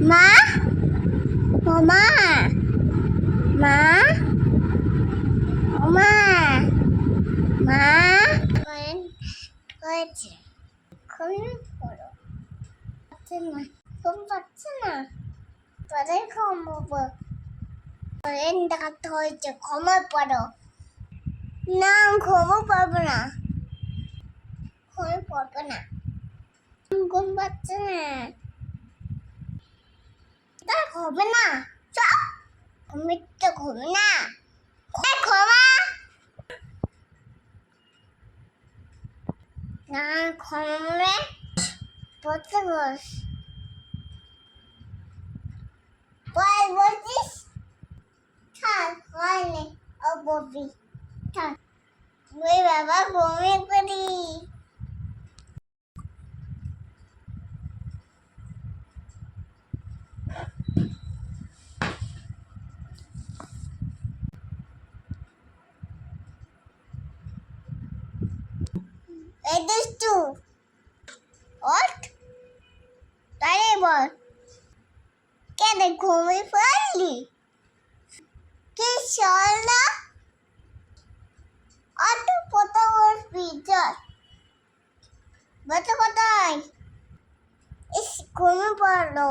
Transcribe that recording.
মা, ও মা, মা, ও মা, মা, হয়েছে ঘুম পড়ো, পাচ্ছে না, ঘুম পাচ্ছে না, পরে ঘুমবো, পরে ডাকতে হয়েছে ঘুমে পড়ো, না ঘুমও পাবো না, ঘুমে পড়বো না, ঘুম পাচ্ছে না, তা ঘুমবে না, চল ঘুমিতে ঘুমে না, ঘুমা না, ঘুমলে পড়তে বস, পড়ে বলছিস থাক হয়নি ও বলবি থাক ওই বাবা ঘুমিয়ে পড়ি এই দুষ্টু ওঠ তাই বল কেন ঘুমিয়ে পড়লি কি সরলা অত কত বলবি চল বলতে কোথায় ইস ঘুমিয়ে পড়লো